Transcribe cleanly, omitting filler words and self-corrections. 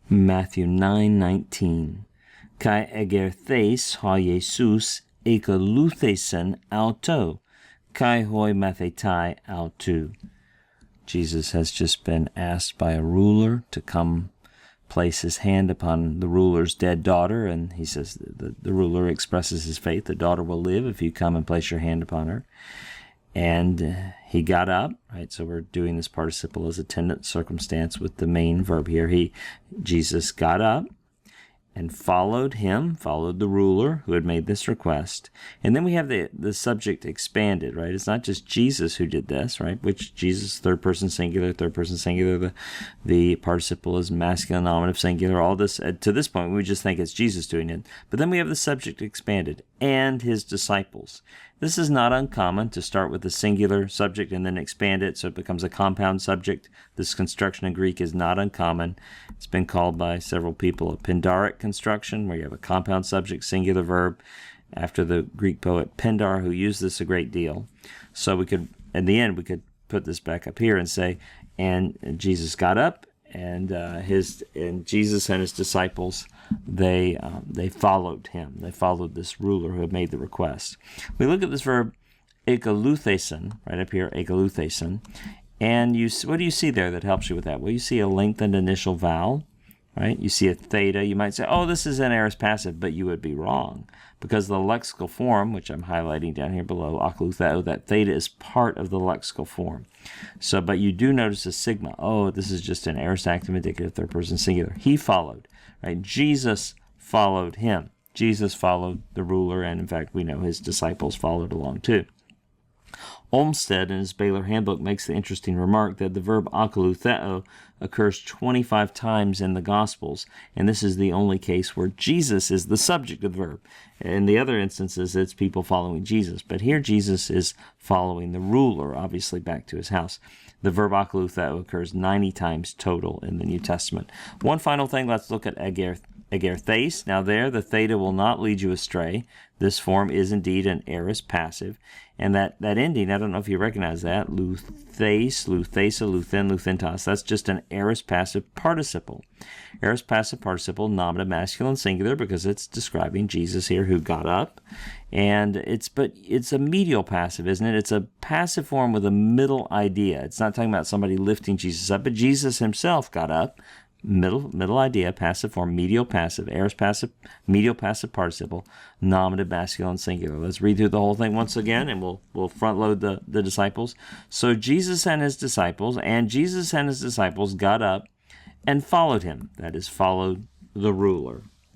Matthew 9:19. Kai egertheis ha Jesus ekeluthesen auto, kai hoi mathetai autou. Jesus has just been asked by a ruler to come place his hand upon the ruler's dead daughter, and he says the ruler expresses his faith. The daughter will live if you come and place your hand upon her. And he got up, right? So we're doing this participle as attendant circumstance with the main verb here. Jesus got up and followed the ruler who had made this request. And then we have the subject expanded, right? It's not just Jesus who did this, right? Which Jesus, third person singular. The participle is masculine, nominative, singular. All this, to this point, we just think it's Jesus doing it. But then we have the subject expanded, and his disciples. This is not uncommon to start with a singular subject and then expand it so it becomes a compound subject. This construction in Greek is not uncommon. It's been called by several people a Pindaric construction, where you have a compound subject, singular verb, after the Greek poet Pindar, who used this a great deal. So we could, in the end, we could put this back up here and say, and Jesus got up, and Jesus and his disciples, they followed him. They followed this ruler who had made the request. We look at this verb ekeluthesen, right up here, ekeluthesen, and what do you see there that helps you with that? Well, you see a lengthened initial vowel, right? You see a theta. You might say, oh, this is an aorist passive, but you would be wrong, because the lexical form, which I'm highlighting down here below, akelutheo, that theta is part of the lexical form. So, but you do notice a sigma. Oh, this is just an aorist active indicative third person singular. He followed, right? Jesus followed him. Jesus followed the ruler, and in fact, we know his disciples followed along too. Olmsted, in his Baylor Handbook, makes the interesting remark that the verb akelutheo occurs 25 times in the Gospels, and this is the only case where Jesus is the subject of the verb. In the other instances, it's people following Jesus, but here Jesus is following the ruler, obviously back to his house. The verb akelutheo occurs 90 times total in the New Testament. One final thing, let's look at egertheis. Now there, the theta will not lead you astray. This form is indeed an aorist passive. And that ending, I don't know if you recognize that, luthes, luthesa, luthen, luthentas, that's just an aorist passive participle. Aorist passive participle, nominative, masculine, singular, because it's describing Jesus here who got up. And it's a medial passive, isn't it? It's a passive form with a middle idea. It's not talking about somebody lifting Jesus up, but Jesus himself got up. Middle idea, passive form, medial passive, aorist passive, medial passive participle, nominative, masculine, singular. Let's read through the whole thing once again, and we'll front load the disciples. So Jesus and his disciples got up and followed him. That is, followed the ruler.